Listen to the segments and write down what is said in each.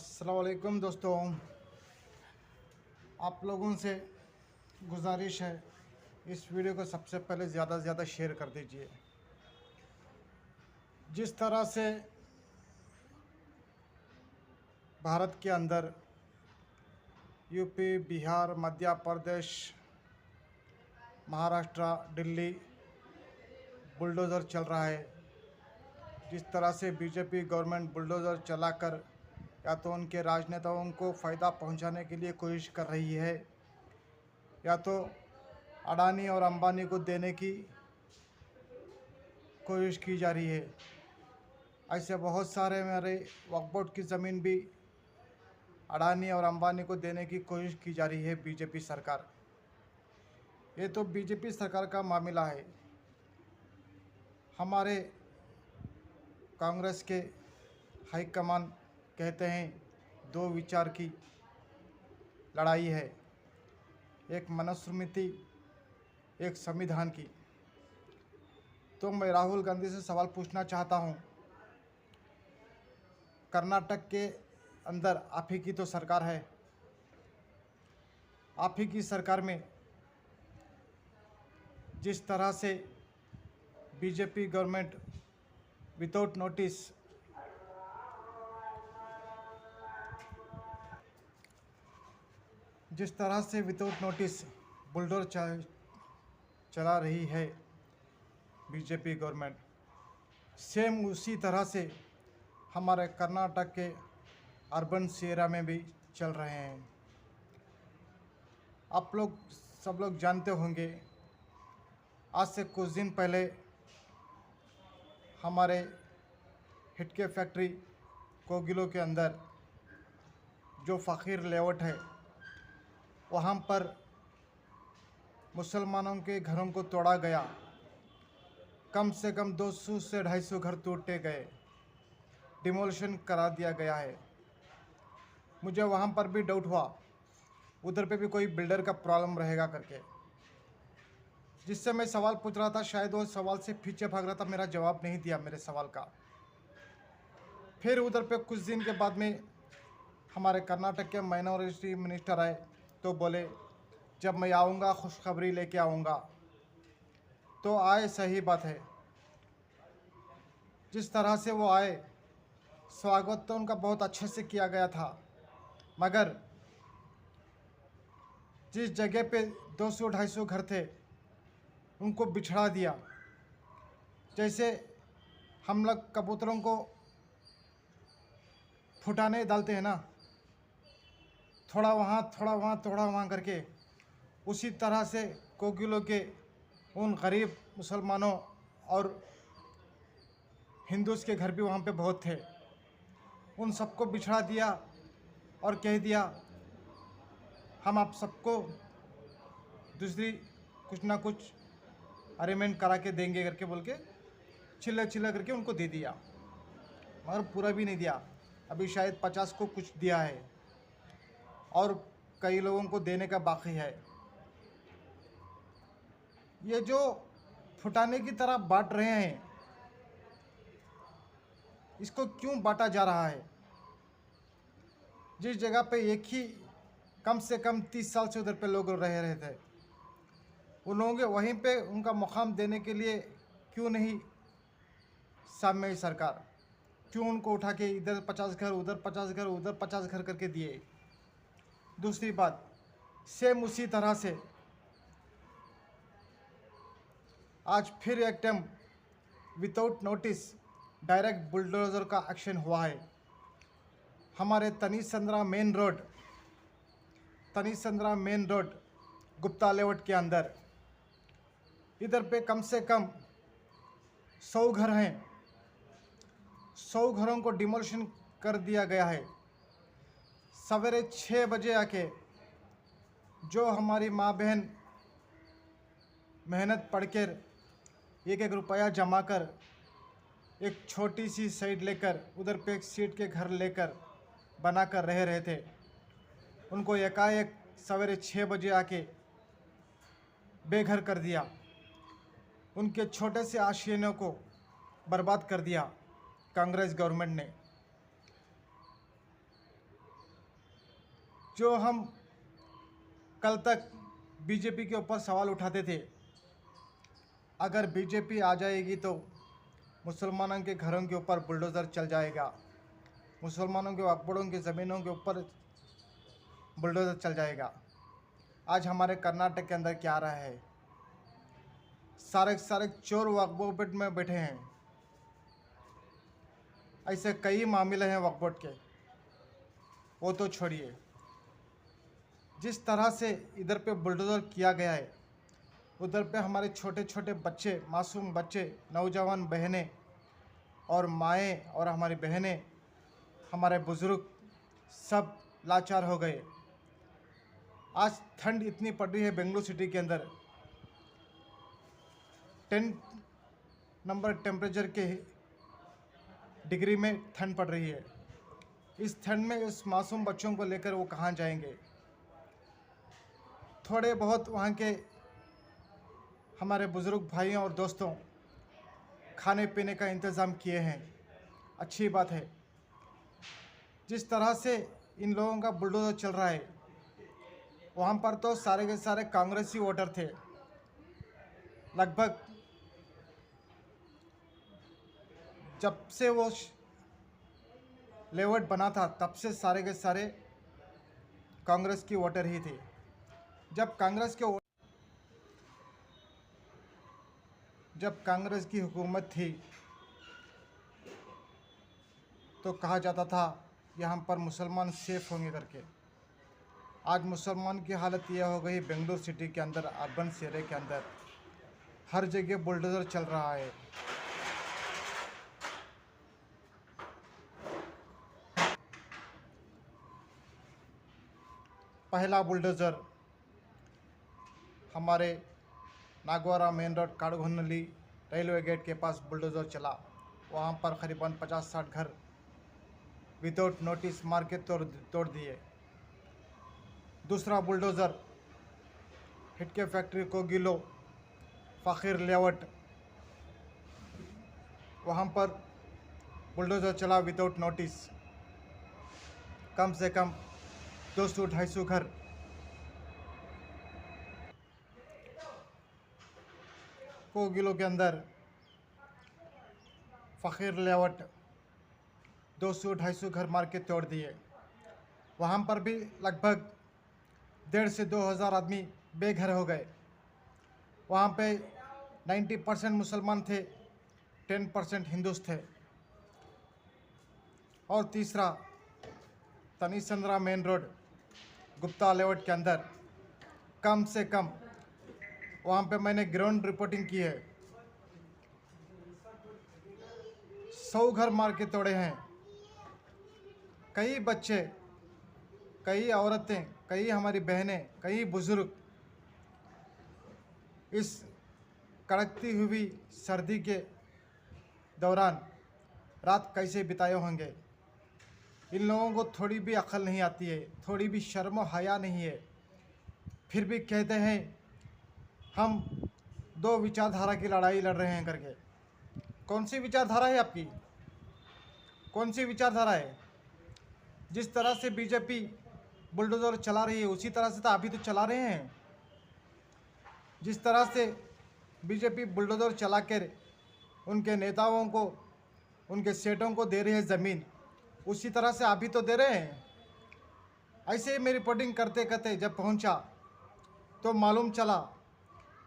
अस्सलाम वालेकुम दोस्तों, आप लोगों से गुजारिश है इस वीडियो को सबसे पहले ज़्यादा से ज़्यादा शेयर कर दीजिए। जिस तरह से भारत के अंदर यूपी, बिहार, मध्य प्रदेश, महाराष्ट्र, दिल्ली बुलडोज़र चल रहा है, जिस तरह से बीजेपी गवर्नमेंट बुलडोज़र चलाकर या तो उनके राजनेताओं को फ़ायदा पहुंचाने के लिए कोशिश कर रही है या तो अडानी और अंबानी को देने की कोशिश की जा रही है। ऐसे बहुत सारे मेरे वक्फ बोर्ड की ज़मीन भी अडानी और अंबानी को देने की कोशिश की जा रही है बीजेपी सरकार। ये तो बीजेपी सरकार का मामला है। हमारे कांग्रेस के हाईकमान कहते हैं दो विचार की लड़ाई है, एक मनुस्मृति, एक संविधान की। तो मैं राहुल गांधी से सवाल पूछना चाहता हूँ, कर्नाटक के अंदर आप ही की तो सरकार है, आप ही की सरकार में जिस तरह से BJP government without notice bulldozer चला रही है बीजेपी गवर्नमेंट, सेम उसी तरह से हमारे कर्नाटक के अर्बन एरिया में भी चल रहे हैं। आप लोग सब लोग जानते होंगे, आज से कुछ दिन पहले हमारे हिटके फैक्ट्री कोगिलो के अंदर जो फ़कीर लेआउट है, वहाँ पर मुसलमानों के घरों को तोड़ा गया। कम से कम 200 से 250 घर टूटे गए, डिमोलिशन करा दिया गया है। मुझे वहाँ पर भी डाउट हुआ उधर पे भी कोई बिल्डर का प्रॉब्लम रहेगा करके, जिससे मैं सवाल पूछ रहा था। शायद वो सवाल से पीछे भाग रहा था, मेरा जवाब नहीं दिया मेरे सवाल का। फिर उधर पे कुछ दिन के बाद में हमारे कर्नाटक के माइनॉरिटी मिनिस्टर आए तो बोले जब मैं आऊँगा खुशखबरी लेके आऊँगा। तो आए, सही बात है। जिस तरह से वो आए, स्वागत तो उनका बहुत अच्छे से किया गया था, मगर जिस जगह पे 200-250 घर थे उनको बिछड़ा दिया। जैसे हम लोग कबूतरों को फुटाने डालते हैं ना, थोड़ा वहाँ थोड़ा वहाँ थोड़ा वहाँ करके, उसी तरह से कोगिलो के उन गरीब मुसलमानों और हिंदूस के घर भी वहाँ पे बहुत थे, उन सबको बिछड़ा दिया और कह दिया हम आप सबको दूसरी कुछ ना कुछ अरेंजमेंट करा के देंगे करके बोल के चिल्ला चिल्ला करके उनको दे दिया, मगर पूरा भी नहीं दिया। अभी शायद 50 को कुछ दिया है और कई लोगों को देने का बाकी है। ये जो फुटाने की तरह बांट रहे हैं, इसको क्यों बांटा जा रहा है? जिस जगह पे एक ही कम से कम 30 साल से उधर पे लोग रह रहे थे, उन लोगों के वहीं पे उनका मुकाम देने के लिए क्यों नहीं सामने सरकार, क्यों उनको उठा के इधर 50 घर, उधर 50 घर, उधर 50 घर करके दिए? दूसरी बात, सेम उसी तरह से आज फिर एक time without notice direct bulldozer का एक्शन हुआ है। हमारे तनीसंद्रा मेन रोड गुप्ता लेआउट के अंदर, इधर पे कम से कम 100 घर हैं, 100 घरों को डिमोलिशन कर दिया गया है। सवेरे 6 बजे आके जो हमारी माँ बहन मेहनत पढ़कर एक एक रुपया जमा कर एक छोटी सी साइड लेकर उधर पे एक सीट के घर लेकर बना कर रह रहे थे, उनको एकाएक सवेरे 6 बजे आके बेघर कर दिया। उनके छोटे से आशियानों को बर्बाद कर दिया कांग्रेस गवर्नमेंट ने। जो हम कल तक बीजेपी के ऊपर सवाल उठाते थे, अगर बीजेपी आ जाएगी तो मुसलमानों के घरों के ऊपर बुलडोज़र चल जाएगा, मुसलमानों के वक्फों की ज़मीनों के ऊपर बुलडोज़र चल जाएगा। आज हमारे कर्नाटक के अंदर क्या आ रहा है, सारे सारे चोर वक्फ बोर्ड में बैठे हैं। ऐसे कई मामले हैं वक्फ बोर्ड के, वो तो छोड़िए। जिस तरह से इधर पे बुलडोज़र किया गया है, उधर पे हमारे छोटे छोटे बच्चे, मासूम बच्चे, नौजवान बहनें और माएँ और हमारी बहनें, हमारे बुज़ुर्ग सब लाचार हो गए। आज ठंड इतनी पड़ रही है बेंगलुरु सिटी के अंदर, 10 नंबर टेम्परेचर के डिग्री में ठंड पड़ रही है। इस ठंड में उस मासूम बच्चों को लेकर वो कहाँ जाएंगे। थोड़े बहुत वहाँ के हमारे बुज़ुर्ग भाइयों और दोस्तों खाने पीने का इंतज़ाम किए हैं, अच्छी बात है। जिस तरह से इन लोगों का बुलडोज़र चल रहा है, वहाँ पर तो सारे के सारे कांग्रेसी वोटर थे। लगभग जब से वो लेआउट बना था तब से सारे के सारे कांग्रेस की वोटर ही थे। जब कांग्रेस की हुकूमत थी तो कहा जाता था यहाँ पर मुसलमान सेफ होंगे करके। आज मुसलमान की हालत यह हो गई, बेंगलुरु सिटी के अंदर, अर्बन एरिया के अंदर हर जगह बुलडोज़र चल रहा है। पहला बुलडोज़र हमारे Nagawara main road काड़घोनली railway gate के पास बुलडोज़र चला। वहाँ पर करीबन 50-60 घर विदाउट नोटिस मार के तोड़ दिए। दूसरा बुलडोज़र हिटके फैक्ट्री कोगिलो फ़कीर लेआउट, वहाँ पर बुलडोज़र चला विदाउट नोटिस। कम से कम 200-250 घर। कोगिलो के अंदर फ़कीर लेआउट 200-250 घर मार के तोड़ दिए। वहाँ पर भी लगभग 1,500 से 2,000 आदमी बेघर हो गए। वहाँ पे 90% मुसलमान थे, 10% हिंदूस थे। और तीसरा तनीसंद्रा मेन रोड गुप्ता लेआउट के अंदर कम से कम, वहाँ पे मैंने ग्राउंड रिपोर्टिंग की है, 100 घर मार के तोड़े हैं। कई बच्चे, कई औरतें, कई हमारी बहनें, कई बुज़ुर्ग इस कड़कती हुई सर्दी के दौरान रात कैसे बिताए होंगे। इन लोगों को थोड़ी भी अक्ल नहीं आती है, थोड़ी भी शर्म और हया नहीं है, फिर भी कहते हैं हम 2 विचारधारा की लड़ाई लड़ रहे हैं करके। कौन सी विचारधारा है आपकी? कौन सी विचारधारा है? जिस तरह से बीजेपी बुलडोज़र चला रही है उसी तरह से तो अभी तो चला रहे हैं। जिस तरह से बीजेपी बुलडोज़र चला कर उनके नेताओं को, उनके सेठों को दे रही है ज़मीन, उसी तरह से अभी तो दे रहे हैं। ऐसे ही मैं रिपोर्टिंग करते करते जब पहुंचा तो मालूम चला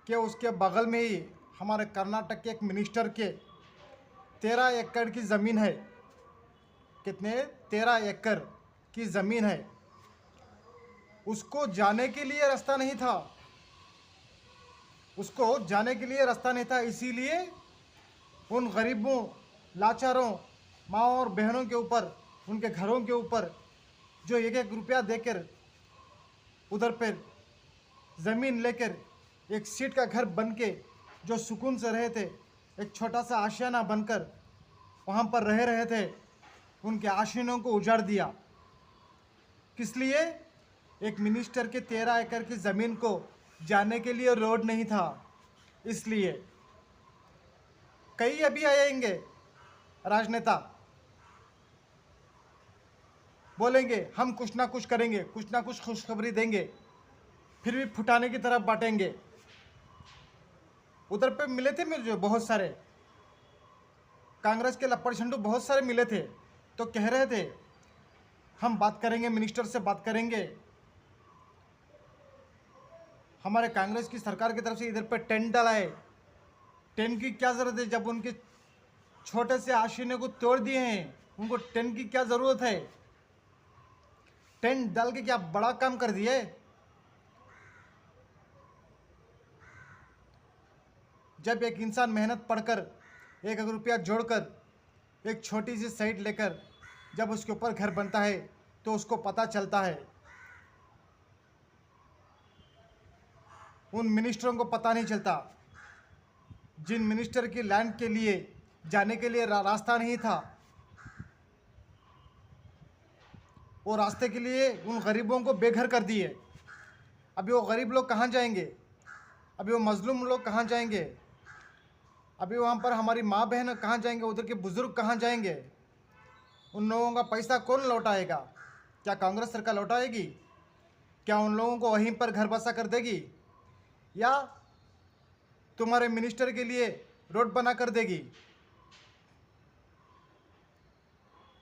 कि उसके बगल में ही हमारे कर्नाटक के एक मिनिस्टर के 13 एकड़ की ज़मीन है। कितने? 13 एकड़ की ज़मीन है। उसको जाने के लिए रास्ता नहीं था, उसको जाने के लिए रास्ता नहीं था। इसीलिए उन गरीबों, लाचारों, माँ और बहनों के ऊपर, उनके घरों के ऊपर जो 1-1 रुपया देकर उधर पर ज़मीन लेकर एक सीट का घर बन के जो सुकून से रहे थे, एक छोटा सा आशियाना बनकर वहाँ पर रहे थे, उनके आशियानों को उजाड़ दिया। किस लिए? एक मिनिस्टर के 13 एकड़ की ज़मीन को जाने के लिए रोड नहीं था, इसलिए। कई अभी आएंगे राजनेता, बोलेंगे हम कुछ ना कुछ करेंगे, कुछ ना कुछ खुशखबरी देंगे, फिर भी फुटाने की तरफ बांटेंगे। उधर पे मिले थे मुझे बहुत सारे कांग्रेस के लपड़ झंडू, बहुत सारे मिले थे, तो कह रहे थे हम बात करेंगे, मिनिस्टर से बात करेंगे। हमारे कांग्रेस की सरकार की तरफ से इधर पे टेंट डाला है। टेंट की क्या ज़रूरत है जब उनके छोटे से आशीने को तोड़ दिए हैं? उनको टेंट की क्या ज़रूरत है? टेंट डाल के क्या बड़ा काम कर दिए? जब एक इंसान मेहनत पढ़कर 1,000 रुपया जोड़कर एक छोटी सी साइट लेकर जब उसके ऊपर घर बनता है तो उसको पता चलता है। उन मिनिस्टरों को पता नहीं चलता जिन मिनिस्टर की लैंड के लिए जाने के लिए रास्ता नहीं था, वो रास्ते के लिए उन गरीबों को बेघर कर दिए। अभी वो गरीब लोग कहाँ जाएंगे? अभी वो मजलूम लोग कहाँ जाएंगे? अभी वहाँ पर हमारी माँ बहन कहाँ जाएंगे? उधर के बुजुर्ग कहाँ जाएंगे? उन लोगों का पैसा कौन लौटाएगा? क्या कांग्रेस सरकार लौटाएगी? क्या उन लोगों को वहीं पर घर बसा कर देगी, या तुम्हारे मिनिस्टर के लिए रोड बना कर देगी?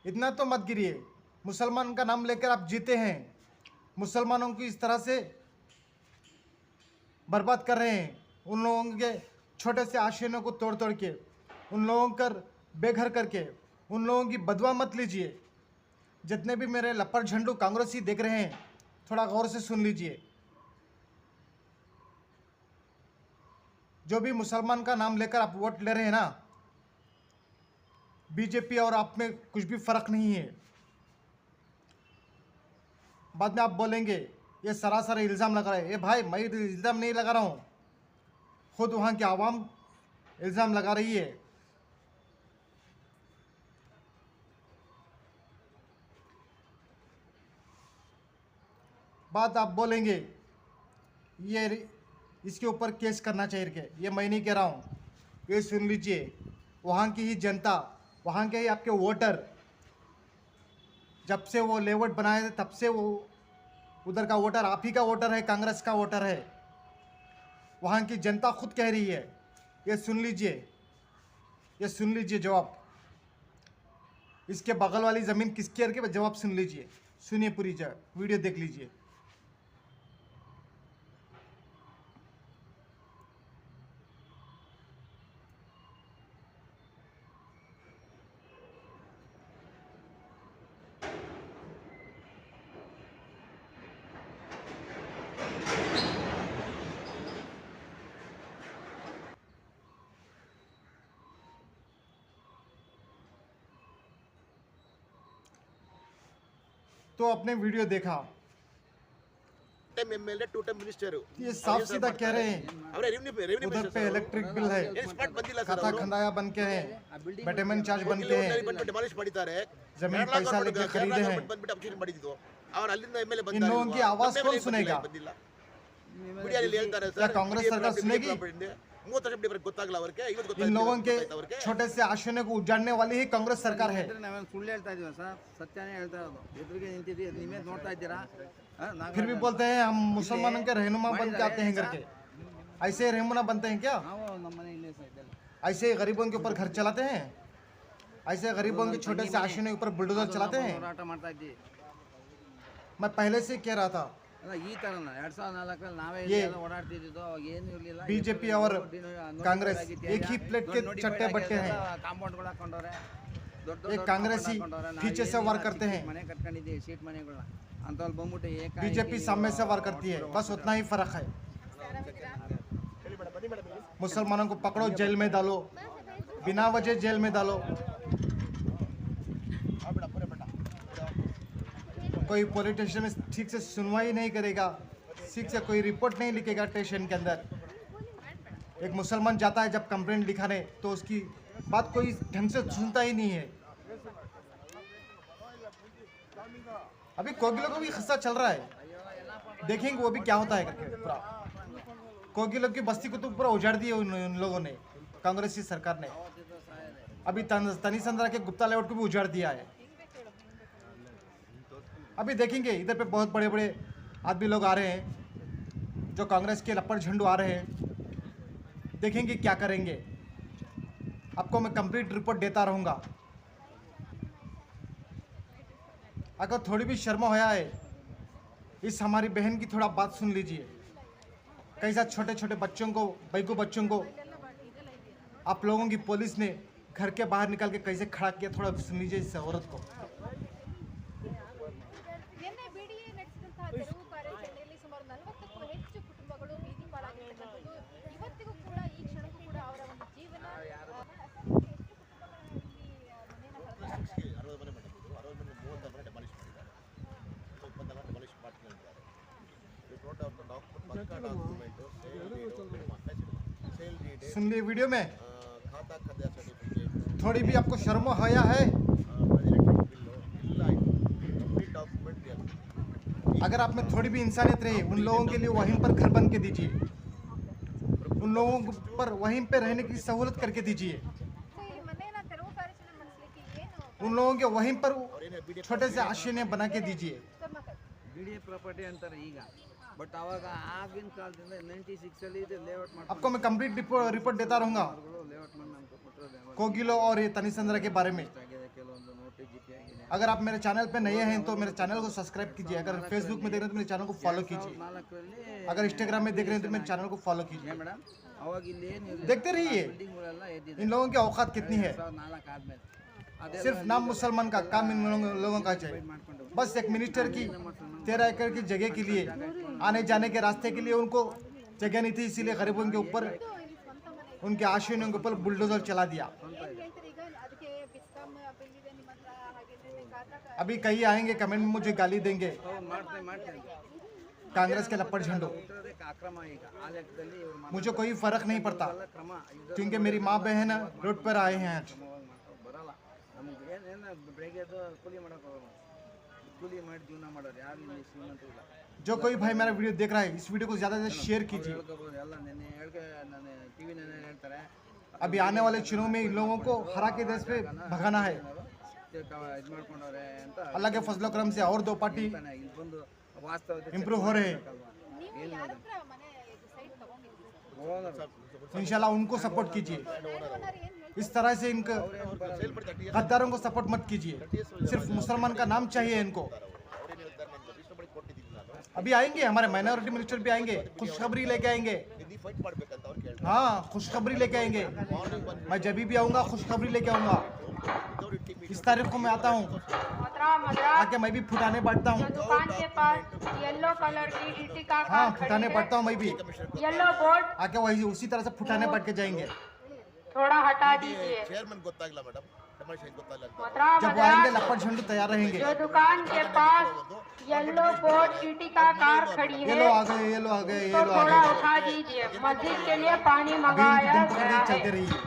इतना तो मत गिरिए। मुसलमान का नाम लेकर आप जीते हैं, मुसलमानों की इस तरह से बर्बाद कर रहे हैं। उन लोगों के छोटे से आशियानों को तोड़ तोड़ के, उन लोगों कर बेघर करके, उन लोगों की बदवा मत लीजिए। जितने भी मेरे लपड़ झंडू कांग्रेसी देख रहे हैं, थोड़ा गौर से सुन लीजिए। जो भी मुसलमान का नाम लेकर आप वोट ले रहे हैं ना, बीजेपी और आप में कुछ भी फर्क नहीं है। बाद में आप बोलेंगे ये सरासर इल्ज़ाम लगा रहे हैं। ये भाई, मैं इल्ज़ाम नहीं लगा रहा हूँ, खुद वहाँ की आवाम इल्ज़ाम लगा रही है। बात आप बोलेंगे ये इसके ऊपर केस करना चाहिए के, ये मैं नहीं कह रहा हूँ। ये सुन लीजिए, वहाँ की ही जनता, वहाँ के ही आपके वोटर, जब से वो लेआउट बनाए थे तब से वो उधर का वोटर आप ही का वोटर है, कांग्रेस का वोटर है। वहाँ की जनता खुद कह रही है। ये सुन लीजिए, ये सुन लीजिए जवाब। इसके बगल वाली ज़मीन किसकी है के जवाब सुन लीजिए। सुनिए, पूरी वीडियो देख लीजिए। तो आपने वीडियो देखा, टाइम एमएलए 2 टाइम मिनिस्टर ये साफ सीधा कह रहे हैं। ಅವರೇ ರೆವಿನ್ಯೂ उधर पे इलेक्ट्रिक बिल है, ಸ್ಪಾಟ್ ಬಂದಿಲ್ಲ ಸರ್ खाता खंदाया बन के हैं, बैटरमैन चार्ज बन के हैं, ಬಂದು ಡೆಮಾಲಿಷ್ ಮಾಡಿದ್ದಾರೆ जमीन पैसा लेके खरीदे हैं। ಬಂದ್ಬಿಟ್ಟು ಅಬ್ಜೆಕ್ಷನ್ ಮಾಡಿದ್ದು ಅವ್ರು ಅಲ್ಲಿಂದ ಎಮ್ಎಲ್ಎ इन लोगों की आवाज कौन सुनेगा? ಮೀಡಿಯಾದಲ್ಲಿ ಹೇಳ್ತಾರೆ क्या कांग्रेस सरकार सुनेगी? 30 ವರ್ಷ ಬಿಡಿ ಗೊತ್ತಾಗಲ್ಲ ಅವರಿಗೆ ಇವತ್ತು इन लोगों के ಅವ್ರಿಗೆ छोटे से आशयों को उजाड़ने वाली ही कांग्रेस सरकार है। ನಾವೇನು ಸುಳ್ಳು ಹೇಳ್ತಾ ಇದೀವ ಸರ್, ಸತ್ಯನೇ ಹೇಳ್ತಾ ಇರೋದು। ಎದುರಿಗೆ ನಿಂತಿದ್ದೀವಿ, ನೀವೇ ನೋಡ್ತಾ ಇದ್ದೀರಾ। फिर भी बोलते हैं हम मुसलमानों के रहनुमा बन के आते हैं करके। ऐसे रहनुमा बनते हैं क्या? ನಾವು ನಮ್ಮ ಮನೆ ಇಲ್ಲೇ ಸರ್ ಇದೆಲ್ಲ ऐसे गरीबों के ऊपर घर चलाते हैं? ऐसे गरीबों के छोटे से आशयों के ऊपर बुलडोजर चलाते हैं? ಹೋರಾಟ ಮಾಡ್ತಾ ಇದ್ದೀವಿ। मैं पहले से कह रहा था, ಅಲ್ಲ ಈ ತರ 2004 ನಾವೇ ये ಎಲ್ಲ ಓಡಾಡ್ತಿದ್ದು ಏನು ಇರಲಿಲ್ಲ। बीजेपी और कांग्रेस एक ही प्लेट के चट्टे बट्टे हैं। ಕಾಂಪೌಂಡ್ಗಳು ಹಾಕೊಂಡವ್ರೆ, ದೊಡ್ಡ एक कांग्रेसी पीछे से वार करते हैं, ಮನೆ ಕಟ್ಕೊಂಡಿದ್ದೀವಿ, ಶೀಟ್ ಮನೆಗಳನ್ನ ಅಂತಲ್ಲಿ ಬಂದ್ಬಿಟ್ಟು बीजेपी सामने से वार करती है। बस उतना ही फर्क है। मुसलमानों को पकड़ो, जेल में डालो, बिना वजह जेल में डालो। कोई पुलिस स्टेशन में ठीक से सुनवाई नहीं करेगा, ठीक से कोई रिपोर्ट नहीं लिखेगा स्टेशन के अंदर। एक मुसलमान जाता है जब कंप्लेंट लिखाने तो उसकी बात कोई ढंग से सुनता ही नहीं है। अभी कोगिलों का भी खस्सा चल रहा है, देखेंगे वो भी क्या होता है करके। पूरा कोगिलों की बस्ती को तो पूरा उजाड़ दिया उन लोगों ने, कांग्रेसी सरकार ने। अभी तनी संद्रा के गुप्ता लेआउट को भी उजाड़ दिया है। अभी देखेंगे इधर पे बहुत बड़े बड़े आदमी लोग आ रहे हैं, जो कांग्रेस के लपड़ झंडू आ रहे हैं। देखेंगे क्या करेंगे, आपको मैं कंप्लीट रिपोर्ट देता रहूँगा। अगर थोड़ी भी शर्म होया है, इस हमारी बहन की थोड़ा बात सुन लीजिए। कैसा छोटे छोटे बच्चों को, बैकू बच्चों को आप लोगों की पुलिस ने घर के बाहर निकाल के कैसे खड़ा किया, थोड़ा सुन लीजिए इस औरत को। ನಿನ್ನೆ ಬಿಡಿಎ ನಡೆಸಿದಂತಹ ತೆರವು ಕಾರ್ಯಾಚರಣೆಯಲ್ಲಿ ಸುಮಾರು 40ಕ್ಕೂ ಹೆಚ್ಚು ಕುಟುಂಬಗಳು ಬೀದಿ ಪಾಲಾಗಿರ್ತಕ್ಕಂಥದ್ದು. ಇವತ್ತಿಗೂ ಕೂಡ ಈ ಕ್ಷಣಕ್ಕೂ ಕೂಡ ಅವರ ಒಂದು ಜೀವನ ಎಷ್ಟು ಕುಟುಂಬಗಳು ಇಲ್ಲಿ ಮನೆಯನ್ನು ಕಳೆದುಕೊಂಡಿದ್ದಾರೆ. 60 ಮನೆ ಮಾಡಿದ್ರು, 60 ಮನೆ 30 ಮನೆ ಡೆಮಾಲಿಷ್ ಮಾಡಿದ್ದಾರೆ, 20 ಮನೆ ಡೆಮಾಲಿಷ್ ಮಾಡ್ತಿದ್ದಾರೆ. ಇದು ನೋಟ್ ಅವ್ರ ಡಾಕ್ಯುಮೆಂಟ್ ಸೇಲ್ ಡೀಡ್ सुन लिए वीडियो में, खाता खर्चा सर्टिफिकेट थोड़ी भी आपको शर्म होया है? ಇಲ್ಲ ಕಂಪ್ಲೀಟ್ ಡಾಕ್ಯುಮೆಂಟ್ दिया। अगर आप में थोड़ी भी इंसानियत रही, उन लोगों के लिए वहीं पर घर बन के दीजिए, उन लोगों पर वहीं पे रहने की सहूलत करके दीजिए, ಸೊ ಈ ಮನೆಯನ್ನ ತೆರವು ಕಾರ್ಯಾಚರಣೆ ಮಾಡಿಸ್ಲಿಕ್ಕೆ ಏನು उन लोगों के वहीं पर छोटे से आश्रय बना के दीजिए। ಬಿ ಡಿ ಎ ಪ್ರಾಪರ್ಟಿ ಅಂತಾರೆ ಈಗ, ಬಟ್ ಅವಾಗ ಆಗಿನ ಕಾಲದಿಂದ 96 ಇದು ಲೇಔಟ್ आपको मैं कंप्लीट रिपोर्ट देता रहूँगा ಲೇಔಟ್ ಮಾಡಿ ನಮ್ಗೆ ಕೊಟ್ಟರೆ कोगिलो और ये तनिसंद्रा के बारे में। ಆಗಿದೆ, ಕೆಲವೊಂದು ನೋಟಿಸ್ ಜಿಪಿ ಆಗಿದೆ। अगर आप मेरे चैनल पे नए हैं तो मेरे चैनल को सब्सक्राइब कीजिए, अगर फेसबुक में देख रहे हैं तो मेरे चैनल को फॉलो कीजिए, 2004ರಲ್ಲಿ अगर इंस्टाग्राम में देख रहे हैं तो मेरे चैनल को फॉलो कीजिए। ಮೇಡಮ್ ಅವಾಗ ಇಲ್ಲಿ ಏನು देखते रहिए ಬಿಲ್ಡಿಂಗ್ಗಳೆಲ್ಲ ಎದ್ದಿದೆ इन लोगों की औकात कितनी है। 2004 ಆದ್ಮೇಲೆ ಅದೆಲ್ಲ सिर्फ नाम मुसलमान का काम इन लोगों का चाहिए। ಮಾಡ್ಕೊಂಡು बस एक मिनिस्टर की 13 एकड़ की जगह के लिए, आने जाने के रास्ते के लिए उनको जगह नहीं थी, इसीलिए गरीबों के ऊपर, ಇಲ್ಲಿ ಸ್ವಂತ ಮನೆ उनके आश्रयों के ऊपर बुलडोजर चला दिया। ಏನ್ ಹೇಳ್ತಾರೆ ಈಗ ಅದಕ್ಕೆ ಬಿಸ್ಕಾಂ ಬಿಲ್ ಇದೆ ನಿಮ್ಮ ಹತ್ರ, ಹಾಗೆ ಖಾತಾ अभी कहीं आएंगे कमेंट में मुझे गाली देंगे, ಮಾಡ್ತೇನೆ कांग्रेस के लपड़ झंडो। ಉತ್ತರದಕ್ಕೆ ಅಕ್ರಮ ಈಗ ಆ ಲೆಕ್ಕದಲ್ಲಿ ಇವ್ರು मुझे कोई फर्क नहीं पड़ता, ಎಲ್ಲ ಕ್ರಮ ಇದು क्योंकि मेरी माँ बहन रोड पर आए हैं आज। ಕ್ರಮವಾಗಿ ಮಾಡ್ಕೊಂಡು ಬರಲ್ಲ ನಮ್ಗೆ ಏನು ಬೆಳಗ್ಗೆ ಎದ್ದು ಕೂಲಿ ಮಾಡೋಕೆ ಹೋಗಲ್ಲ, ಕೂಲಿ ಮಾಡಿ ಜೀವನ ಮಾಡೋರು ಯಾರು ಇಲ್ಲಿ ಶ್ರೀಮಂತರು ಇಲ್ಲ। जो कोई भाई मेरा वीडियो देख रहा है, इस वीडियो को ज़्यादा से शेयर कीजिए। ಹೇಳ್ಕೋಬೋದು ಎಲ್ಲ ನೆನ್ನೆ ನಾನು ಟಿ ವಿ ನೆನ್ನೆ ಹೇಳ್ತಾರೆ अभी आने वाले चुनाव में इन लोगों को हरा के देश पे भगाना है। ಇದು ಮಾಡ್ಕೊಂಡವ್ರೆ ಅಂತ अल्लाह के फजल करम से और 2 पार्टी ತಾನೆ ಇಲ್ಲಿ ಬಂದು ವಾಸ್ತವತೆ इम्प्रूव हो रहे हैं। ನೀವು ಯಾರ ಹತ್ರ ಮನೆ ಸೈಟ್ ತಗೊಂಡಿದ್ದೀರಿ? ಓನರ್ इंशाल्लाह उनको सपोर्ट कीजिए। ಓನರ್ ಏನ್ ಹೇಳ್ತಾರೆ? इस तरह से इनका ಸೇಲ್ ಮಾಡಿ 30 गद्दारों को सपोर्ट मत कीजिए, सिर्फ मुसलमान का नाम चाहिए इनको। ಅವ್ರೇನು ಹೇಳ್ತಾರೆ, ನಾನು ರಿಜಿಸ್ಟರ್ ಮಾಡಿ ಕೊಟ್ಟಿದ್ದೀನಿ, ನಾನು अभी आएंगे हमारे माइनॉरिटी मिनिस्टर भी आएंगे, खुशखबरी लेके आएंगे। ನೀವು ಫೈಟ್ ಮಾಡ್ಬೇಕಂತ ಅವ್ರು ಕೇಳ್ತಾರೆ। हाँ, खुशखबरी लेके आएंगे। ಮಾರ್ನಿಂಗ್ ಬಂದು मैं जब भी आऊँगा खुशखबरी लेके आऊँगा। ವಿದೌಟ್ टीम इस तारीख को मैं आता हूँ, आके मैं भी फुटाने बांटता हूँ। दुकान के पास येलो कलर की ईटी का हाँ, कार फुटाने खड़ी बांटता हूँ मैं भी, है। येलो बोर्ड आके वही उसी तरह से फुटाने बांट के जाएंगे। थोड़ा हटा दीजिए। ಚೇರ್ಮನ್ ಗೊತ್ತಾಗಿಲ್ಲ ಮೇಡम, ಡೆಮಾಲಿಷನ್ ಗೊತ್ತಾಗಿಲ್ಲ ಅಂತ मोहतरम जब वो आएंगे हजरात, लपड़ झंडू तैयार रहेंगे। जो दुकान के पास येलो बोर्ड ईटी का कार खड़ी ये है लो आ गए, ये लो आ गए, ये तो लो आ थोड़ा गए। उठा दीजिए। मस्जिद के लिए पानी अभी इनकी मंगाया दिन गया प्रतिदिन चलते है। रहिए,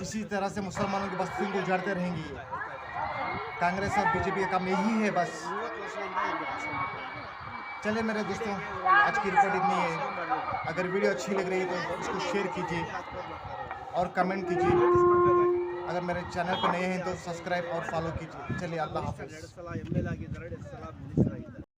इसी तरह से मुसलमानों की बस्तियों को उजाड़ते रहेंगे। ये कांग्रेस और बीजेपी का काम यही है बस। चलिए मेरे दोस्तों, आज की रिपोर्ट इतनी है। अगर वीडियो अच्छी लग रही है तो इसको शेयर कीजिए और कमेंट कीजिए। अगर मेरे चैनल पर नए हैं तो सब्सक्राइब और फॉलो कीजिए। चलिए अल्लाह हाफिज़। 2 ಸಲ ML ಆಗಿದ್ದಾರೆ, 2 ಸಲ ಮಿನಿಸ್ಟರ್ ಆಗಿದ್ದಾರೆ।